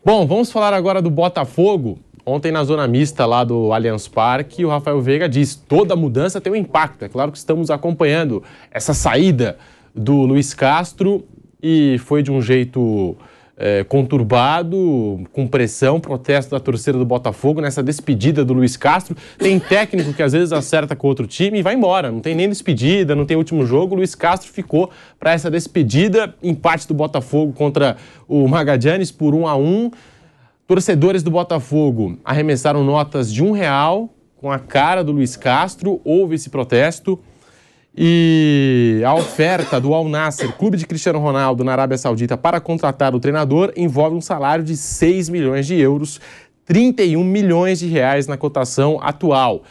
Bom, vamos falar agora do Botafogo. Ontem na zona mista lá do Allianz Parque, o Rafael Veiga diz: toda mudança tem um impacto. É claro que estamos acompanhando essa saída do Luiz Castro e foi de um jeito conturbado, com pressão, protesto da torcida do Botafogo nessa despedida do Luiz Castro. Tem técnico que às vezes acerta com outro time e vai embora, não tem nem despedida, não tem último jogo. O Luiz Castro ficou para essa despedida, empate do Botafogo contra o Magallanes por 1-1. Torcedores do Botafogo arremessaram notas de R$1 com a cara do Luiz Castro, houve esse protesto. E a oferta do Al Nassr, clube de Cristiano Ronaldo na Arábia Saudita, para contratar o treinador envolve um salário de 6 milhões de euros, 31 milhões de reais na cotação atual.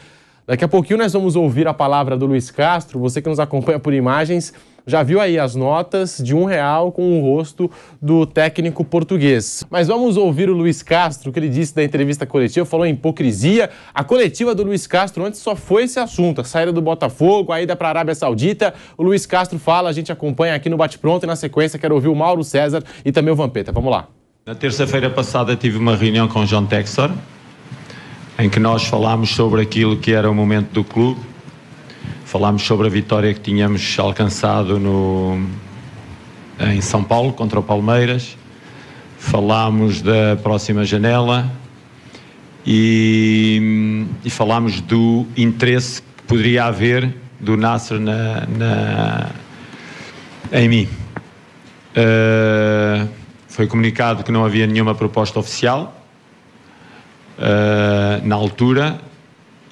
Daqui a pouquinho nós vamos ouvir a palavra do Luiz Castro. Você que nos acompanha por imagens já viu aí as notas de R$1 com o rosto do técnico português. Mas vamos ouvir o Luiz Castro, o que ele disse na entrevista coletiva, falou em hipocrisia. A coletiva do Luiz Castro antes só foi esse assunto, a saída do Botafogo, a ida para a Arábia Saudita. O Luiz Castro fala, a gente acompanha aqui no Bate Pronto e na sequência quero ouvir o Mauro César e também o Vampeta. Vamos lá. Na terça-feira passada tive uma reunião com o John Textor, em que nós falámos sobre aquilo que era o momento do clube. Falámos sobre a vitória que tínhamos alcançado em São Paulo contra o Palmeiras. Falámos da próxima janela e falámos do interesse que poderia haver do Nassr em mim. Foi comunicado que não havia nenhuma proposta oficial na altura.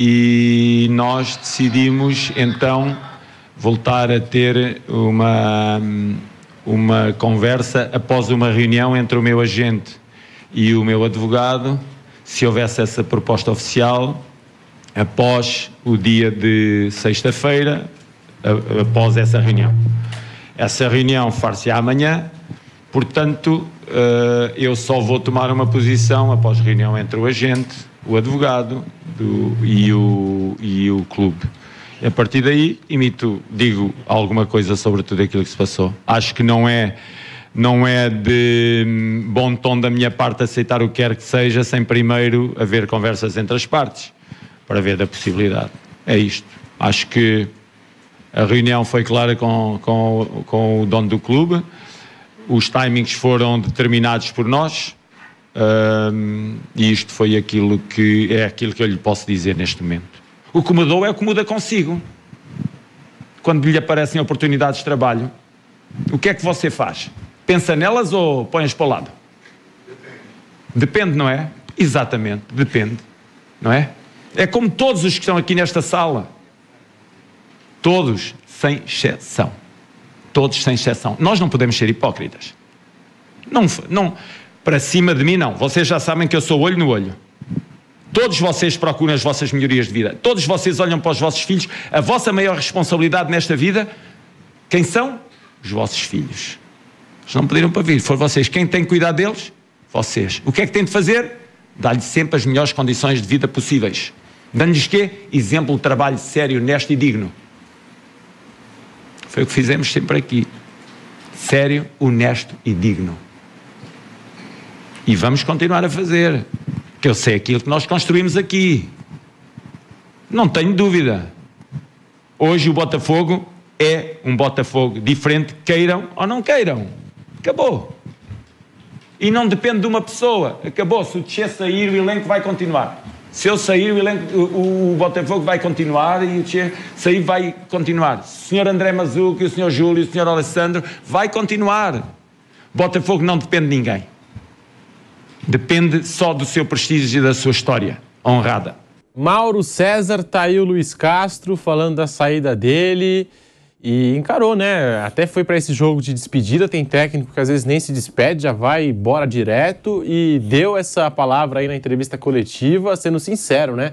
E nós decidimos então voltar a ter uma conversa após uma reunião entre o meu agente e o meu advogado, se houvesse essa proposta oficial, após o dia de sexta-feira, após essa reunião. Essa reunião far-se-á amanhã, portanto, eu só vou tomar uma posição após a reunião entre o agente, o advogado e o clube. A partir daí, digo alguma coisa sobre tudo aquilo que se passou. Acho que não é de bom tom da minha parte aceitar o que quer que seja sem primeiro haver conversas entre as partes, para ver da possibilidade. É isto. Acho que a reunião foi clara com o dono do clube, os timings foram determinados por nós. E isto foi aquilo que eu lhe posso dizer neste momento. O que mudou é o que muda consigo. Quando lhe aparecem oportunidades de trabalho, o que é que você faz? Pensa nelas ou põe-as para o lado? Depende, não é? Exatamente, depende, não é? É como todos os que estão aqui nesta sala. Todos, sem exceção. Todos, sem exceção. Nós não podemos ser hipócritas. Não. Para cima de mim, não. Vocês já sabem que eu sou olho no olho. Todos vocês procuram as vossas melhorias de vida. Todos vocês olham para os vossos filhos. A vossa maior responsabilidade nesta vida, quem são? Os vossos filhos. Eles não pediram para vir. Foram vocês. Quem tem que cuidar deles? Vocês. O que é que têm de fazer? Dar-lhes sempre as melhores condições de vida possíveis. Dando-lhes quê? Exemplo de trabalho sério, honesto e digno. Foi o que fizemos sempre aqui. Sério, honesto e digno. E vamos continuar a fazer, que eu sei aquilo que nós construímos aqui. Não tenho dúvida. Hoje o Botafogo é um Botafogo diferente, queiram ou não queiram. Acabou. E não depende de uma pessoa. Acabou. Se o Tchê sair, o elenco vai continuar. Se eu sair, o Botafogo vai continuar e o Tchê sair vai continuar. O senhor André Mazuco, o senhor Júlio, o senhor Alessandro, vai continuar. Botafogo não depende de ninguém. Depende só do seu prestígio e da sua história honrada. Mauro César, tá aí o Luiz Castro falando da saída dele e encarou, né? Até foi para esse jogo de despedida, tem técnico que às vezes nem se despede, já vai embora direto e deu essa palavra aí na entrevista coletiva, sendo sincero, né?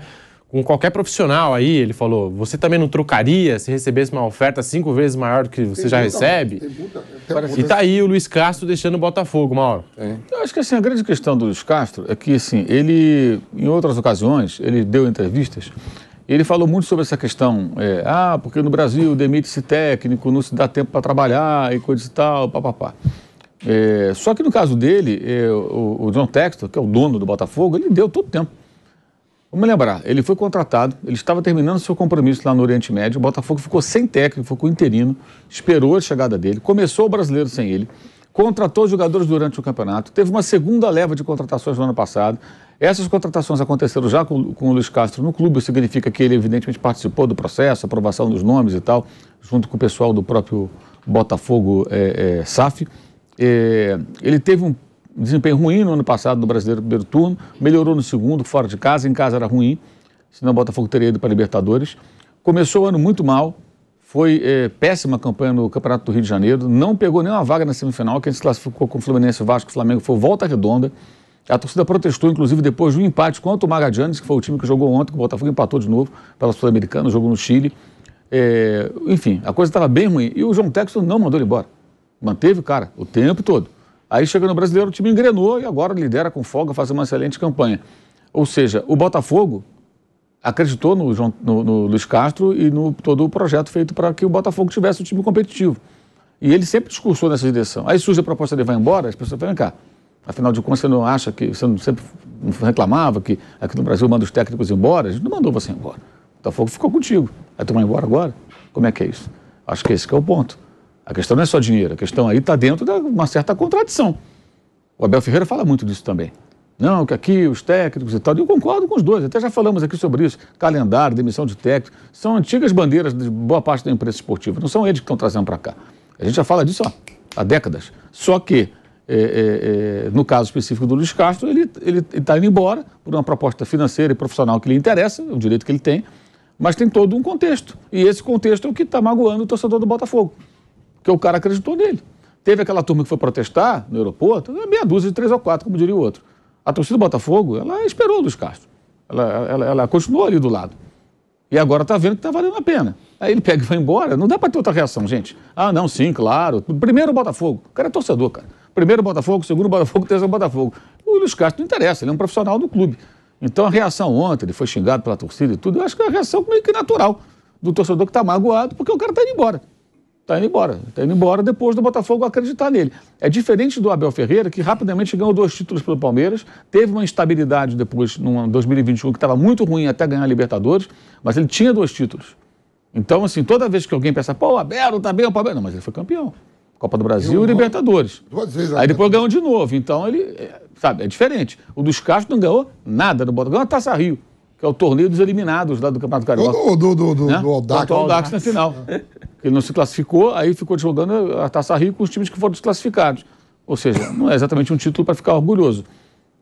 Com qualquer profissional aí, ele falou, você também não trocaria se recebesse uma oferta 5 vezes maior do que você já recebe? E tá aí o Luiz Castro deixando o Botafogo, Mauro. Eu acho que assim, a grande questão do Luiz Castro é que assim, ele, em outras ocasiões, ele deu entrevistas, ele falou muito sobre essa questão, porque no Brasil demite-se técnico, não se dá tempo para trabalhar e coisa e tal, papapá. Só que no caso dele, o John Textor, que é o dono do Botafogo, ele deu todo o tempo. Vamos lembrar, ele foi contratado, ele estava terminando seu compromisso lá no Oriente Médio, o Botafogo ficou sem técnico, ficou interino, esperou a chegada dele, começou o Brasileiro sem ele, contratou jogadores durante o campeonato, teve uma segunda leva de contratações no ano passado. Essas contratações aconteceram já com o Luiz Castro no clube, significa que ele evidentemente participou do processo, aprovação dos nomes e tal, junto com o pessoal do próprio Botafogo SAF. Ele teve um desempenho ruim no ano passado no Brasileiro primeiro turno, melhorou no segundo, fora de casa, em casa era ruim, senão o Botafogo teria ido para a Libertadores. Começou o ano muito mal, foi péssima campanha no Campeonato do Rio de Janeiro, não pegou nenhuma vaga na semifinal, quem se classificou com o Fluminense, Vasco e Flamengo foi o Volta Redonda. A torcida protestou, inclusive, depois do empate contra o Magallanes, que foi o time que jogou ontem, que o Botafogo empatou de novo pela Sul-Americana, jogou no Chile. Enfim, a coisa estava bem ruim. E o João Textor não mandou ele embora. Manteve o cara o tempo todo. Aí chega no Brasileiro, o time engrenou e agora lidera com folga, faz uma excelente campanha. Ou seja, o Botafogo acreditou no Luiz Castro e no todo o projeto feito para que o Botafogo tivesse um time competitivo. E ele sempre discursou nessa direção. Aí surge a proposta de levar embora, as pessoas falam, vem cá, afinal de contas você não acha que, você não sempre reclamava que aqui no Brasil manda os técnicos embora? A gente não mandou você embora. O Botafogo ficou contigo. Vai tomar embora agora? Como é que é isso? Acho que esse que é o ponto. A questão não é só dinheiro, a questão aí está dentro de uma certa contradição. O Abel Ferreira fala muito disso também. Não, que aqui os técnicos e tal, e eu concordo com os dois, até já falamos aqui sobre isso, calendário, demissão de técnico, são antigas bandeiras de boa parte da imprensa esportiva, não são eles que estão trazendo para cá. A gente já fala disso há décadas. Só que, no caso específico do Luiz Castro, ele está indo embora por uma proposta financeira e profissional que lhe interessa, o direito que ele tem, mas tem todo um contexto. E esse contexto é o que está magoando o torcedor do Botafogo, porque o cara acreditou nele. Teve aquela turma que foi protestar no aeroporto, meia dúzia de 3 ou 4, como diria o outro. A torcida do Botafogo, ela esperou o Luiz Castro. Ela continuou ali do lado. E agora está vendo que está valendo a pena. Aí ele pega e vai embora. Não dá para ter outra reação, gente. Ah, não, sim, claro. Primeiro o Botafogo. O cara é torcedor, cara. Primeiro o Botafogo, segundo o Botafogo, terceiro o Botafogo. O Luiz Castro não interessa, ele é um profissional do clube. Então a reação ontem, ele foi xingado pela torcida e tudo, eu acho que é uma reação meio que natural do torcedor que está magoado, porque o cara está indo embora. Está indo embora depois do Botafogo acreditar nele. É diferente do Abel Ferreira, que rapidamente ganhou 2 títulos pelo Palmeiras, teve uma instabilidade depois, no 2021, que estava muito ruim até ganhar a Libertadores, mas ele tinha 2 títulos. Então, assim, toda vez que alguém pensa, pô, o Abel não tá bem, o Palmeiras... Não, mas ele foi campeão. Copa do Brasil e Libertadores. Aí depois ganhou de novo. Então, ele, sabe, é diferente. O dos Castro não ganhou nada no Botafogo. Ganhou a Taça Rio, que é o torneio dos eliminados lá do Campeonato Carioca. Do Audax. O Audax na final. Ele não se classificou, aí ficou jogando a Taça Rio com os times que foram desclassificados. Ou seja, não é exatamente um título para ficar orgulhoso.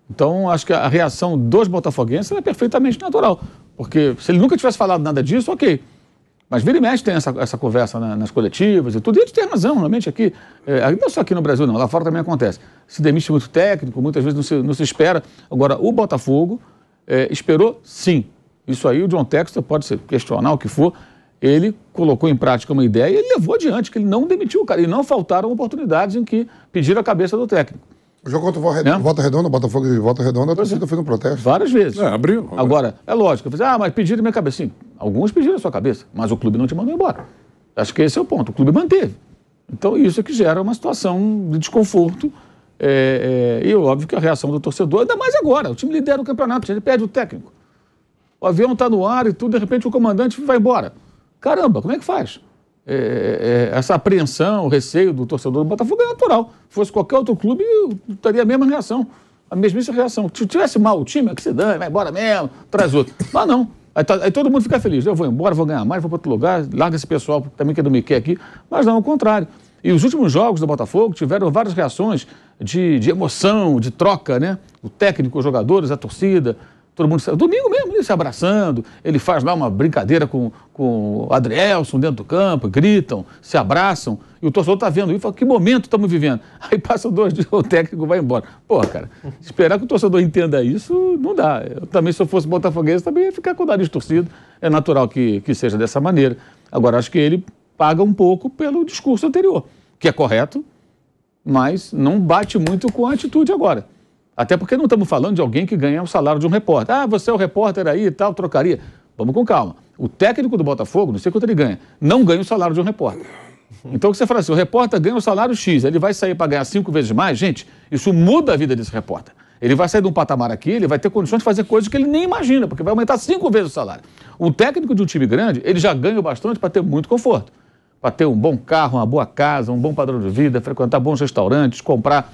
Então, acho que a reação dos botafoguenses é perfeitamente natural. Porque se ele nunca tivesse falado nada disso, ok. Mas vira e mexe tem essa conversa nas coletivas e tudo. E a gente tem razão, realmente, aqui. Não só aqui no Brasil, não. Lá fora também acontece. Se demite muito técnico, muitas vezes não se espera. Agora, o Botafogo esperou, sim. Isso aí o John Textor pode questionar o que for. Ele colocou em prática uma ideia e ele levou adiante, que ele não demitiu o cara. E não faltaram oportunidades em que pediram a cabeça do técnico. O jogo contra o Volta Redonda, Botafogo e Volta Redonda, a torcida fez um protesto. Várias vezes. Abriu. Agora, é lógico. Eu falei, mas pediram minha cabeça. Sim, alguns pediram a sua cabeça, mas o clube não te mandou embora. Acho que esse é o ponto. O clube manteve. Então, isso é que gera uma situação de desconforto. E óbvio que a reação do torcedor, ainda mais agora. O time lidera o campeonato, ele perde o técnico. O avião está no ar e tudo, de repente o comandante vai embora. Caramba, como é que faz? Essa apreensão, o receio do torcedor do Botafogo é natural. Se fosse qualquer outro clube, eu teria a mesma reação. A mesmíssima reação. Se tivesse mal o time, é que se dane, vai embora mesmo, traz outro. Mas não. Aí todo mundo fica feliz. Eu vou embora, vou ganhar mais, vou para outro lugar, larga esse pessoal também que não me quer aqui. Mas não, ao contrário. E os últimos jogos do Botafogo tiveram várias reações de emoção, de troca, né? O técnico, os jogadores, a torcida. Todo mundo, domingo mesmo, ele se abraçando, ele faz lá uma brincadeira com o Adrielson dentro do campo, gritam, se abraçam, e o torcedor está vendo isso e fala, que momento estamos vivendo? Aí passa 2 dias, o técnico vai embora. Pô, cara, esperar que o torcedor entenda isso, não dá. Eu também, se eu fosse botafoguense, também ia ficar com o nariz torcido. É natural que seja dessa maneira. Agora, acho que ele paga um pouco pelo discurso anterior, que é correto, mas não bate muito com a atitude agora. Até porque não estamos falando de alguém que ganha o salário de um repórter. Ah, você é o repórter aí e tal, trocaria. Vamos com calma. O técnico do Botafogo, não sei quanto ele ganha, não ganha o salário de um repórter. Então, o que você fala assim, o repórter ganha um salário X, ele vai sair para ganhar 5 vezes mais, gente, isso muda a vida desse repórter. Ele vai sair de um patamar aqui, ele vai ter condições de fazer coisas que ele nem imagina, porque vai aumentar 5 vezes o salário. O técnico de um time grande, ele já ganha bastante para ter muito conforto. Para ter um bom carro, uma boa casa, um bom padrão de vida, frequentar bons restaurantes, comprar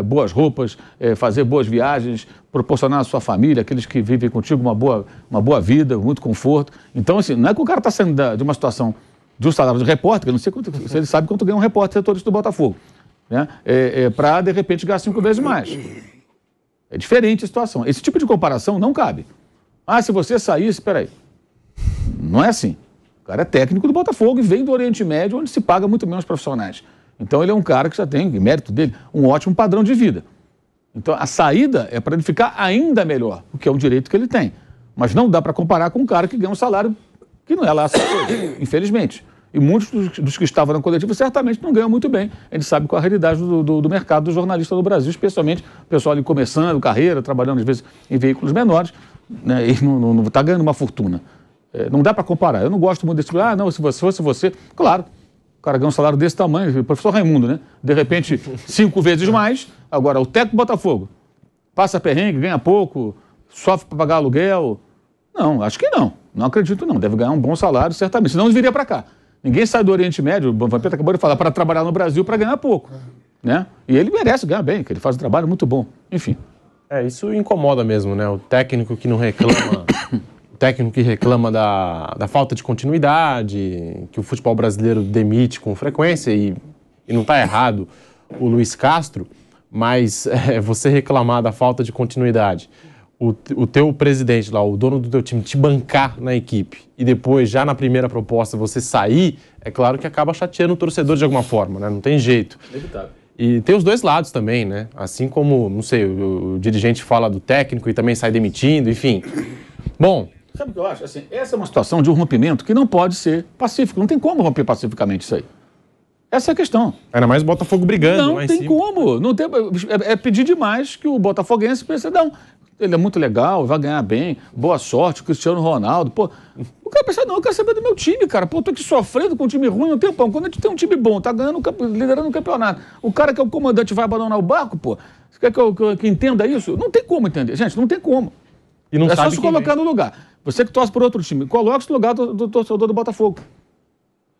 boas roupas, fazer boas viagens, proporcionar à sua família, aqueles que vivem contigo, uma boa vida, muito conforto. Então, assim, não é que o cara está saindo de uma situação de um salário de repórter, eu não sei se ele sabe quanto ganha um repórter setorista do Botafogo, né? Para, de repente, ganhar 5 vezes mais. É diferente a situação. Esse tipo de comparação não cabe. Ah, se você saísse, peraí. Não é assim. O cara é técnico do Botafogo e vem do Oriente Médio, onde se paga muito menos profissionais. Então ele é um cara que já tem, em mérito dele, um ótimo padrão de vida. Então a saída é para ele ficar ainda melhor, o que é um direito que ele tem. Mas não dá para comparar com um cara que ganha um salário que não é lá essa coisa, infelizmente. E muitos dos que estavam na coletiva certamente não ganham muito bem. A gente sabe qual é a realidade do mercado do jornalista no Brasil, especialmente o pessoal ali começando carreira, trabalhando às vezes em veículos menores, né, e não está ganhando uma fortuna. Não dá para comparar. Eu não gosto muito desse tipo, não, se fosse você... Claro, o cara ganha um salário desse tamanho, o professor Raimundo, né? De repente, 5 vezes mais. Agora, o técnico do Botafogo passa perrengue, ganha pouco, sofre para pagar aluguel. Não, acho que não. Não acredito, não. Deve ganhar um bom salário, certamente. Senão ele viria para cá. Ninguém sai do Oriente Médio, o Vampeta acabou de falar, para trabalhar no Brasil para ganhar pouco. Né? E ele merece ganhar bem, que ele faz um trabalho muito bom. Enfim. Isso incomoda mesmo, né? O técnico que não reclama... O técnico que reclama da falta de continuidade, que o futebol brasileiro demite com frequência, e não está errado o Luiz Castro, mas você reclamar da falta de continuidade, o teu presidente lá, o dono do teu time, te bancar na equipe e depois, já na primeira proposta, você sair, é claro que acaba chateando o torcedor de alguma forma, né? Não tem jeito. Inevitável. E tem os dois lados também, né? Assim como, não sei, o dirigente fala do técnico e também sai demitindo, enfim. Bom... Sabe o que eu acho? Assim, essa é uma situação de um rompimento que não pode ser pacífico. Não tem como romper pacificamente isso aí. Essa é a questão. Ainda mais o Botafogo brigando não lá em tem cima. Como. Não tem, é pedir demais que o botafoguense pense, não, ele é muito legal, vai ganhar bem, boa sorte, o Cristiano Ronaldo. Pô, o cara pensa, não, eu quero saber do meu time, cara. Pô, eu tô aqui sofrendo com um time ruim um tempão. Quando a gente tem um time bom, tá ganhando, liderando o campeonato, o cara que é o comandante vai abandonar o barco, pô. Você quer que entenda isso? Não tem como entender. Gente, não tem como. E não é sabe só se colocar no lugar. Você que torce por outro time, coloque-se no lugar do torcedor do Botafogo.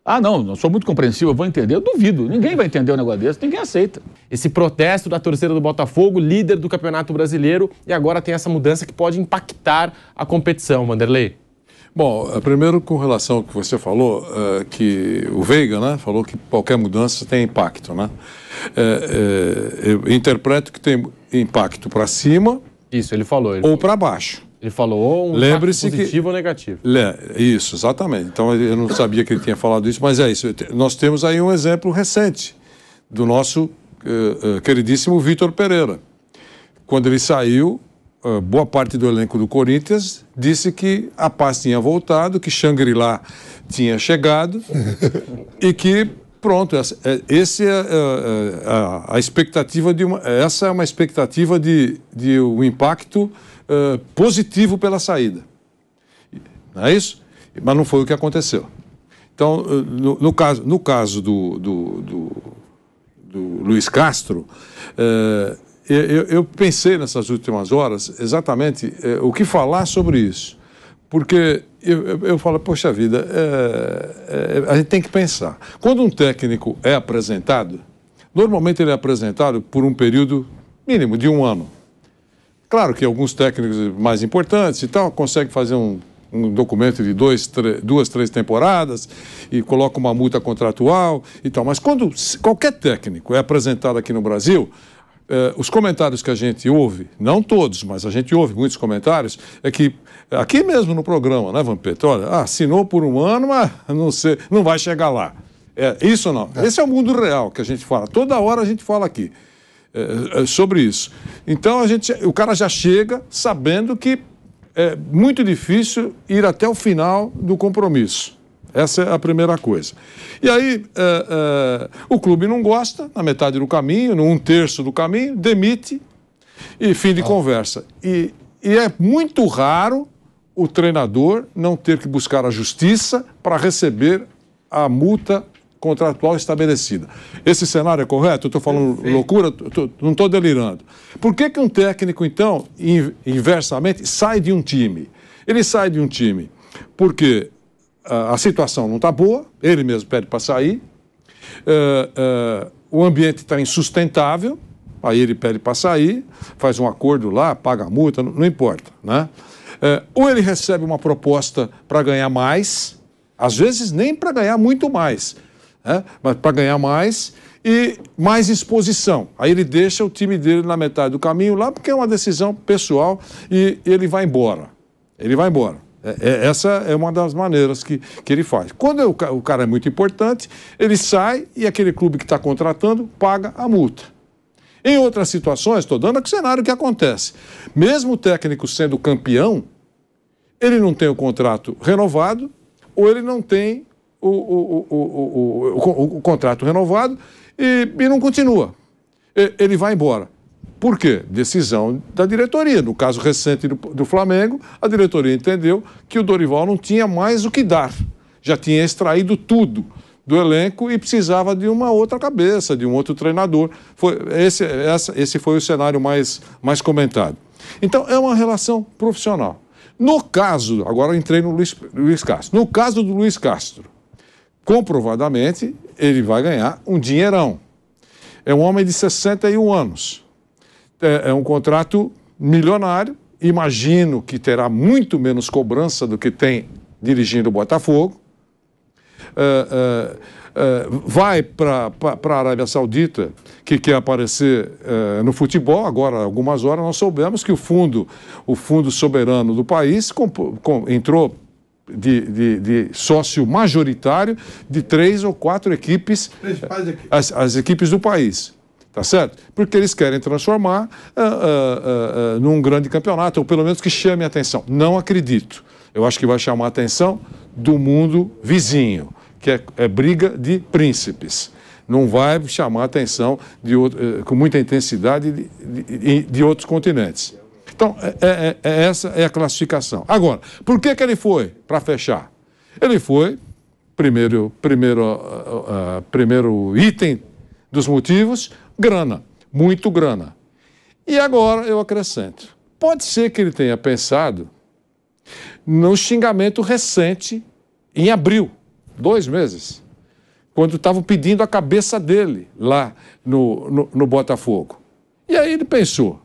Ah, não, eu sou muito compreensivo, eu vou entender. Eu duvido, ninguém vai entender um negócio desse, ninguém aceita. Esse protesto da torcida do Botafogo, líder do Campeonato Brasileiro, e agora tem essa mudança que pode impactar a competição, Vanderlei. Bom, primeiro com relação ao que você falou, que o Veiga, né, falou que qualquer mudança tem impacto, né? Eu interpreto que tem impacto para cima. Isso, ele falou. Ou para baixo. Ele falou um impacto positivo ou negativo. Isso, exatamente. Então eu não sabia que ele tinha falado isso, mas é isso. Nós temos aí um exemplo recente do nosso queridíssimo Vitor Pereira. Quando ele saiu, boa parte do elenco do Corinthians disse que a paz tinha voltado, que Shangri-La tinha chegado e que, pronto, esse é a expectativa essa é uma expectativa de um impacto positivo pela saída. Não é isso? Mas não foi o que aconteceu. Então, no caso do Luiz Castro, eu pensei nessas últimas horas exatamente o que falar sobre isso. Porque eu falo, poxa vida, a gente tem que pensar. Quando um técnico é apresentado, normalmente ele é apresentado por um período mínimo de 1 ano. Claro que alguns técnicos mais importantes e tal conseguem fazer um documento de 2, 3 temporadas e coloca uma multa contratual e tal. Mas quando qualquer técnico é apresentado aqui no Brasil, os comentários que a gente ouve, não todos, mas a gente ouve muitos comentários, é que aqui mesmo no programa, né, Vampeta? Olha, assinou por 1 ano, mas não vai chegar lá. Isso não. Esse é o mundo real que a gente fala. Toda hora a gente fala aqui sobre isso. Então o cara já chega sabendo que é muito difícil ir até o final do compromisso. Essa é a primeira coisa. E aí o clube não gosta, na metade do caminho, no 1/3 do caminho, demite e fim de conversa. E é muito raro o treinador não ter que buscar a justiça para receber a multa contratual estabelecida. Esse cenário é correto? Eu estou falando loucura? Não estou delirando. Por que um técnico, então, inversamente, sai de um time? Ele sai de um time porque a situação não está boa, ele mesmo pede para sair, o ambiente está insustentável, aí ele pede para sair, faz um acordo lá, paga a multa, não importa, né? Ou ele recebe uma proposta para ganhar mais, às vezes nem para ganhar muito mais, mas para ganhar mais e mais exposição. Aí ele deixa o time dele na metade do caminho lá, porque é uma decisão pessoal e ele vai embora. Ele vai embora. Essa é uma das maneiras que ele faz. Quando o cara é muito importante, ele sai e aquele clube que está contratando paga a multa. Em outras situações, estou dando o cenário que acontece. Mesmo o técnico sendo campeão, ele não tem o contrato renovado ou ele não tem o contrato renovado e não continua. Ele vai embora. Por quê? Decisão da diretoria. No caso recente do Flamengo, a diretoria entendeu que o Dorival não tinha mais o que dar. Já tinha extraído tudo do elenco e precisava de uma outra cabeça, de um outro treinador. Esse foi o cenário mais comentado. Então, é uma relação profissional. No caso, agora eu entrei no Luiz Castro. No caso do Luiz Castro, comprovadamente, ele vai ganhar um dinheirão. É um homem de 61 anos. É um contrato milionário. Imagino que terá muito menos cobrança do que tem dirigindo o Botafogo. Vai para a Arábia Saudita, que quer aparecer no futebol. Agora, algumas horas, nós soubemos que o fundo soberano do país entrou de sócio majoritário de 3 ou 4 equipes, as equipes do país. Tá certo? Porque eles querem transformar num grande campeonato, ou pelo menos que chame a atenção. Não acredito. Eu acho que vai chamar a atenção do mundo vizinho, que é briga de príncipes. Não vai chamar a atenção com muita intensidade de outros continentes. Então, essa é a classificação. Agora, por que ele foi? Para fechar. Ele foi, primeiro item dos motivos, grana, muito grana. E agora eu acrescento. Pode ser que ele tenha pensado no xingamento recente em abril, 2 meses, quando estavam pedindo a cabeça dele lá no Botafogo. E aí ele pensou,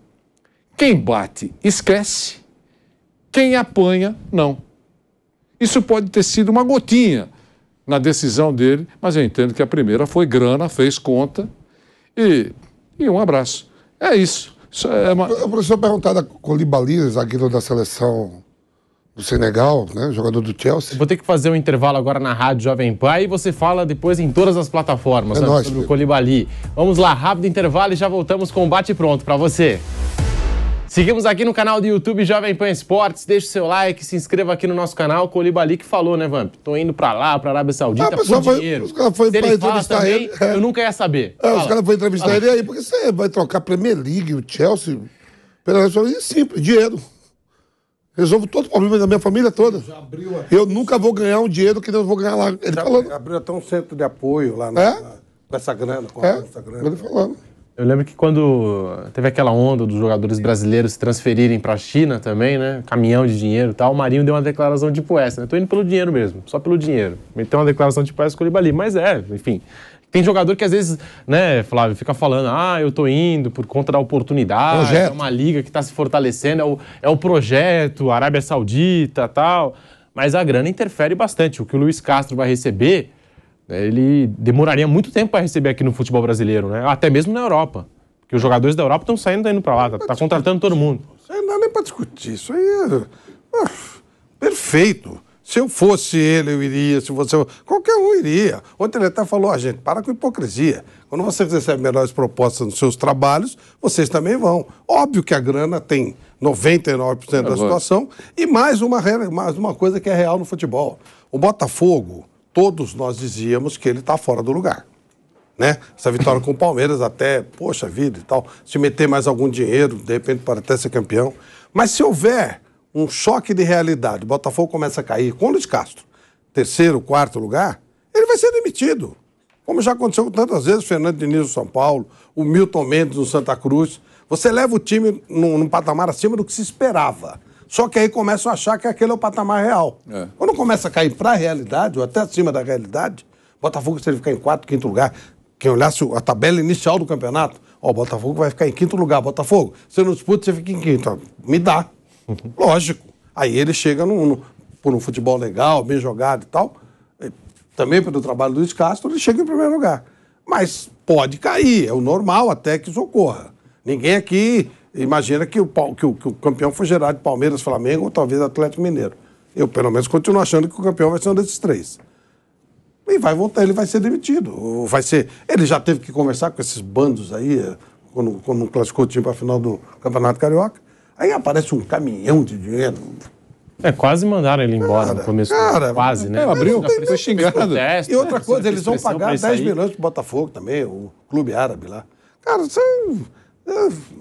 quem bate, esquece, quem apanha, não. Isso pode ter sido uma gotinha na decisão dele, mas eu entendo que a primeira foi grana, fez conta e um abraço. É isso. O professor perguntar da Koulibaly, zagueiro da seleção do Senegal, né, jogador do Chelsea. Vou ter que fazer um intervalo agora na Rádio Jovem Pan e você fala depois em todas as plataformas sobre o Koulibaly. Vamos lá, rápido intervalo e já voltamos com o Bate Pronto para você. Seguimos aqui no canal do YouTube Jovem Pan Esportes, deixa o seu like, se inscreva aqui no nosso canal. Koulibaly que falou, né, Vamp? Tô indo pra lá, pra Arábia Saudita, por dinheiro. Os caras foram pra entrevistar também, ele. Eu nunca ia saber. Os caras foram entrevistar ele aí, porque você vai trocar a Premier League, o Chelsea, pela resolver é simples, dinheiro. Resolvo todo o problema da minha família toda. Eu nunca vou ganhar um dinheiro que não vou ganhar lá. Ele falando. Abriu até um centro de apoio lá com essa grana. Ele falando. Eu lembro que quando teve aquela onda dos jogadores brasileiros se transferirem para a China também, né? Caminhão de dinheiro e tal, o Marinho deu uma declaração tipo essa, né? Tô indo pelo dinheiro mesmo, só pelo dinheiro. Meteu uma declaração tipo essa com o Koulibaly, mas enfim. Tem jogador que às vezes, né, Flávio, fica falando, eu tô indo por conta da oportunidade, projeto. É uma liga que tá se fortalecendo, é o projeto, Arábia Saudita e tal. Mas a grana interfere bastante. O que o Luiz Castro vai receber, ele demoraria muito tempo para receber aqui no futebol brasileiro, né? Até mesmo na Europa. Porque os jogadores da Europa estão saindo e indo para lá, tá contratando todo mundo. Isso aí não dá nem para discutir, isso aí é perfeito. Se eu fosse ele, eu iria, se você... Qualquer um iria. Ontem ele até falou, gente, para com hipocrisia. Quando vocês recebem melhores propostas nos seus trabalhos, vocês também vão. Óbvio que a grana tem 99% da situação e mais uma coisa que é real no futebol. O Botafogo, todos nós dizíamos que ele está fora do lugar. Né? Essa vitória com o Palmeiras até, poxa vida e tal, se meter mais algum dinheiro, de repente pode até ser campeão. Mas se houver um choque de realidade, o Botafogo começa a cair com o Luiz Castro, 3º, 4º lugar, ele vai ser demitido. Como já aconteceu tantas vezes, o Fernando Diniz no São Paulo, o Milton Mendes no Santa Cruz. Você leva o time num patamar acima do que se esperava. Só que aí começam a achar que aquele é o patamar real. Quando começa a cair para a realidade, ou até acima da realidade, Botafogo, se ele ficar em quarto, quinto lugar, quem olhasse a tabela inicial do campeonato, o Botafogo vai ficar em quinto lugar. Botafogo, você não disputa, você fica em quinto. Me dá. Lógico. Aí ele chega por um futebol legal, bem jogado e tal, também pelo trabalho do Luiz Castro, ele chega em primeiro lugar. Mas pode cair, é o normal até que isso ocorra. Ninguém aqui imagina que o campeão foi gerado de Palmeiras, Flamengo ou talvez Atlético Mineiro. Eu, pelo menos, continuo achando que o campeão vai ser um desses três. E vai voltar, ele vai ser demitido. Ele já teve que conversar com esses bandos aí, quando classificou o time para a final do Campeonato Carioca. Aí aparece um caminhão de dinheiro. Quase mandaram ele embora no começo. Quase, né? Abriu, foi xingado. E outra coisa, eles vão pagar 10 milhões pro Botafogo também, o clube árabe lá. Cara, isso aí...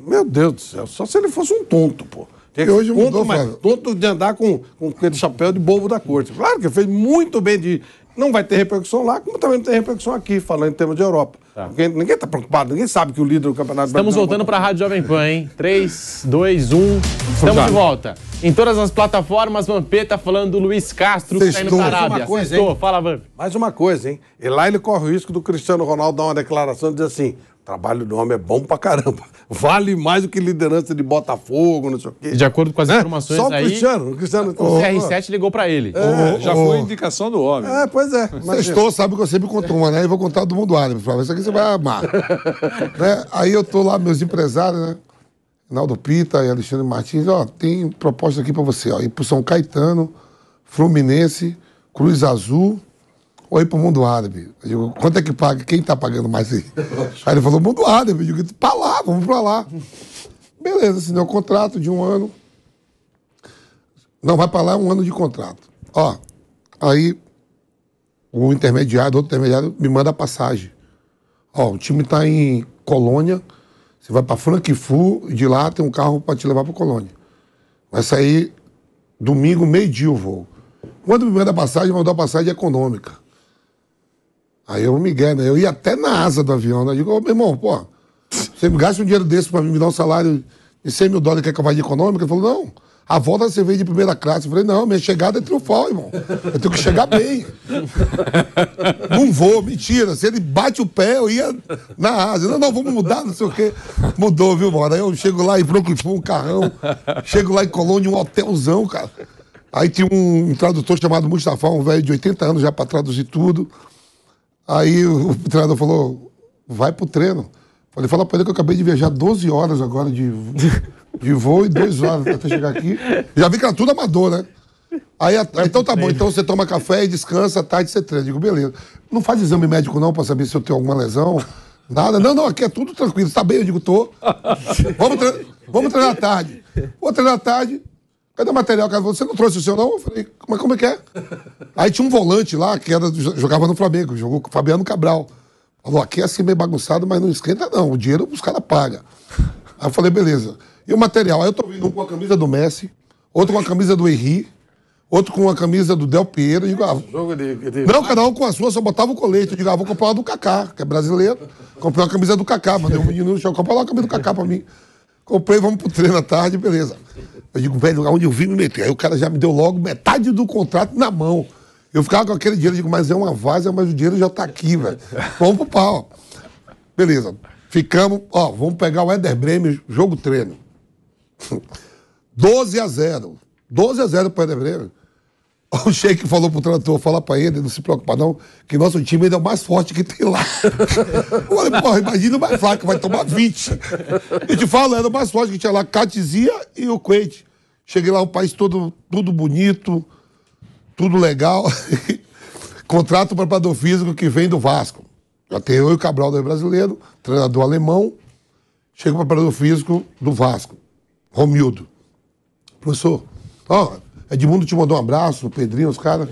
Meu Deus do céu, só se ele fosse um tonto, pô. E hoje mudou, mas tonto de andar com aquele chapéu de bobo da corte. Claro que ele fez muito bem de... Não vai ter repercussão lá, como também não tem repercussão aqui, falando em termos de Europa. Porque ninguém está preocupado, ninguém sabe que o líder do campeonato... Estamos voltando para a Rádio Jovem Pan, hein? 3, 2, 1... Estamos de volta. Em todas as plataformas, Vampeta falando do Luiz Castro, que está indo para a Arábia. Fala, Vamp. Mais uma coisa, hein? E lá ele corre o risco do Cristiano Ronaldo dar uma declaração e dizer assim... O trabalho do homem é bom pra caramba. Vale mais do que liderança de Botafogo, não sei o quê. De acordo com as informações só o aí... Cristiano. O CR7 ligou pra ele. Já foi indicação do homem. Pois é. Sextou, sabe que eu sempre conto uma, né? E vou contar do mundo árabe. Isso aqui você vai amar. Né? Aí eu tô lá, meus empresários, né? Rinaldo Pita e Alexandre Martins, tem proposta aqui pra você, ir pro São Caetano, Fluminense, Cruz Azul... ou ir pro mundo árabe. Eu digo, quanto é que paga? Quem tá pagando mais aí? Aí ele falou, mundo árabe. Eu digo, pra lá, vamos pra lá. Beleza, assinei o contrato de 1 ano. Não, vai pra lá, 1 ano de contrato. Aí o intermediário, outro intermediário, me manda a passagem. O time tá em Colônia, você vai pra Frankfurt, e de lá tem um carro pra te levar pra Colônia. Vai sair domingo, meio-dia o voo. Quando me manda a passagem, mandou a passagem econômica. Aí eu me né? Eu ia até na asa do avião, né? Eu digo, meu irmão, você me gasta um dinheiro desse pra me dar um salário de $100 mil, quer que eu vá de econômica? Ele falou, não, a volta você veio de primeira classe. Eu falei, não, minha chegada é triunfal, irmão. Eu tenho que chegar bem. Não vou, mentira. Se ele bate o pé, eu ia na asa. Não, vamos mudar, não sei o quê. Mudou, viu, mano? Aí eu chego lá em Frankfurt, um carrão. Chego lá em Colônia, um hotelzão, cara. Aí tinha um tradutor chamado Mustafa, um velho de 80 anos já pra traduzir tudo. Aí o treinador falou, vai pro treino. Falei, fala pra ele que eu acabei de viajar 12 horas agora de voo e 2 horas até chegar aqui. Já vi que era tudo amador, né? Aí, então tá bom, então você toma café e descansa, à tarde você treina. Digo, beleza. Não faz exame médico não pra saber se eu tenho alguma lesão? Nada. Não, aqui é tudo tranquilo. Tá bem? Eu digo, tô. Vamos treinar à tarde. Vou treinar à tarde. Cadê o material? O cara falou, você não trouxe o seu, não? Eu falei, mas como é que é? Aí tinha um volante lá, que jogava no Flamengo, jogou com o Fabiano Cabral. Falou, aqui é assim meio bagunçado, mas não esquenta não, o dinheiro os caras pagam. Aí eu falei, beleza. E o material? Aí eu tô vendo um com a camisa do Messi, outro com a camisa do Henry, outro com a camisa do Del Piero. Eu digo, não, cada um com a sua, só botava o colete. Eu digo, vou comprar uma do Kaká, que é brasileiro. Comprei uma camisa do Kaká, mandei um menino no chão, comprar uma camisa do Kaká pra mim. Comprei, vamos pro treino à tarde, beleza. Eu digo, velho, onde eu vim me meter? Aí o cara já me deu logo metade do contrato na mão. Eu ficava com aquele dinheiro, digo, mas é uma várzea, mas o dinheiro já tá aqui, velho. Vamos pro pau. Beleza. Ficamos, vamos pegar o Werder Bremen, jogo treino. 12-0. 12-0 pro Werder Bremen. O Sheik falou pro tradutor, fala pra ele, não se preocupa não, que nosso time ainda é o mais forte que tem lá. Eu falei, imagina o mais fraco, vai tomar 20. Eu te falo, era o mais forte que tinha lá, Catizia e o Kuwait. Cheguei lá, um país tudo bonito, tudo legal. Contrato para preparador físico que vem do Vasco. Já tem eu e o Cabral do brasileiro, treinador alemão. Chega o preparador físico do Vasco, Romildo. Professor, Edmundo te mandou um abraço, o Pedrinho, os caras.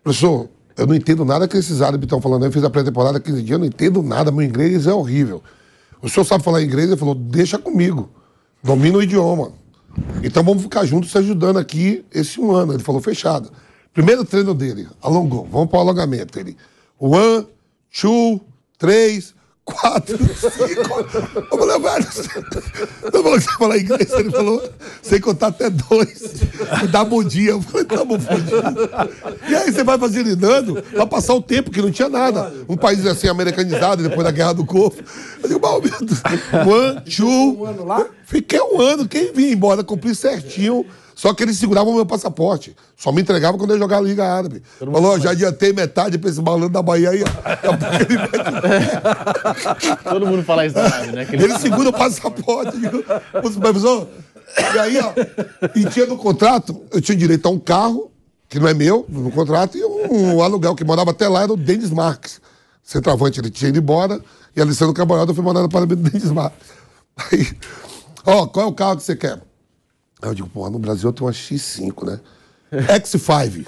Professor, eu não entendo nada que esses árabes estão falando. Eu fiz a pré-temporada há 15 dias, eu não entendo nada, meu inglês é horrível. O senhor sabe falar inglês? Ele falou, deixa comigo, domina o idioma. Então vamos ficar juntos se ajudando aqui esse 1 ano. Ele falou, fechado. Primeiro treino dele, alongou, vamos para o alongamento. Ele, 1, 2, 3, 4, 5. Eu falei, velho, não falou que você falar inglês? Ele falou, sem contar até 2. Dá bom dia. Eu falei, tá bom dia. E aí você vai facilitando pra passar o tempo, que não tinha nada. Um país assim, americanizado, depois da Guerra do Golfo. Eu digo, mal, 1, 2. Fiquei um ano. Quem vinha embora, cumpri certinho. Só que eles seguravam o meu passaporte. Só me entregavam quando eu ia jogar a Liga Árabe. Falou, já adiantei metade pra esse malandro da Bahia aí. Todo mundo fala isso na live, né? Ele segura o passaporte. O supervisor. E aí, ó, e tinha no contrato, eu tinha direito a um carro, que não é meu, no contrato, e um aluguel, que morava até lá, era o Denis Marques. Centroavante, ele tinha ido embora, e a Alessandro Camarada foi mandado para o Denis Marques. Aí, ó, qual é o carro que você quer? Aí eu digo, pô, no Brasil eu tenho uma X5, né? X5.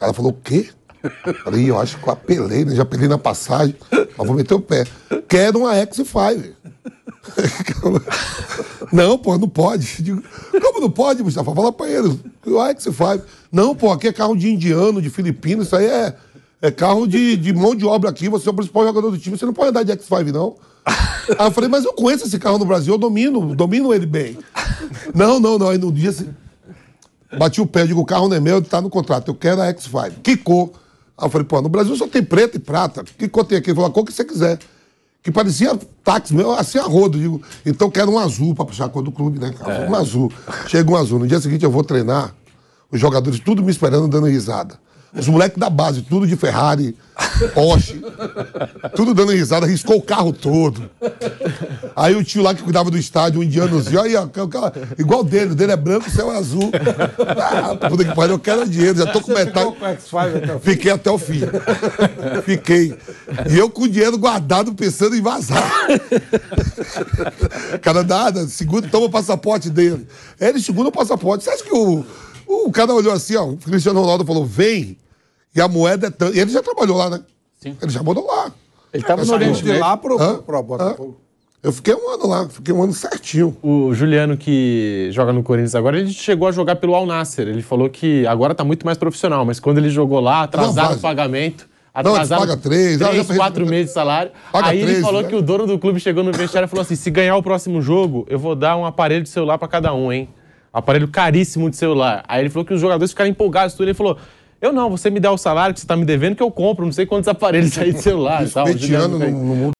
Ela falou, o quê? Falei, eu acho que eu apelei, né? Já apelei na passagem, mas vou meter o pé. Quero uma X5. Não, pô, não pode. Digo, como não pode, Mustafa? Fala pra ele. O X5. Não, pô, aqui é carro de indiano, de filipino, isso aí é carro de mão de obra aqui, você é o principal jogador do time, você não pode andar de X5, não. Aí eu falei, mas eu conheço esse carro no Brasil, eu domino ele bem. Não. Aí no dia assim, bati o pé, eu digo, o carro não é meu, tá no contrato, eu quero a X5. Que cor? Aí eu falei, pô, no Brasil só tem preto e prata. Que cor tem aqui? Ele falou, a cor que você quiser. Que parecia táxi meu, assim a rodo. Digo, então quero um azul pra puxar a cor do clube, né, cara? Um azul. Chega um azul. No dia seguinte eu vou treinar, os jogadores tudo me esperando, dando risada. Os moleques da base, tudo de Ferrari, Porsche, tudo dando risada, riscou o carro todo. Aí o tio lá que cuidava do estádio, um indianozinho, aí, ó, igual o dele é branco, o céu é azul. Ah, puta que pariu, eu quero dinheiro, já tô com metade. Fiquei até o fim. Fiquei. E eu com o dinheiro guardado, pensando em vazar. Cara, nada, segundo, toma o passaporte dele. Ele segura o passaporte. Você acha que o cara olhou assim, ó, o Cristiano Ronaldo falou, vem. E a moeda é tanto. E ele já trabalhou lá, né? Sim. Ele já morou lá. Ele estava no Oriente De lá pro Botafogo. Eu fiquei um ano lá, fiquei um ano certinho. O Juliano, que joga no Corinthians agora, ele chegou a jogar pelo Al Nassr. Ele falou que agora tá muito mais profissional, mas quando ele jogou lá, atrasaram o pagamento. Atrasaram paga 3, 4 meses de salário. Aí ele falou que o dono do clube chegou no vestiário e falou assim, se ganhar o próximo jogo, eu vou dar um aparelho de celular pra cada um, hein? Aparelho caríssimo de celular. Aí ele falou que os jogadores ficaram empolgados, tudo. Ele falou, eu não, você me dá o salário que você tá me devendo que eu compro, não sei quantos aparelhos aí de celular e tal. Petiano no mundo.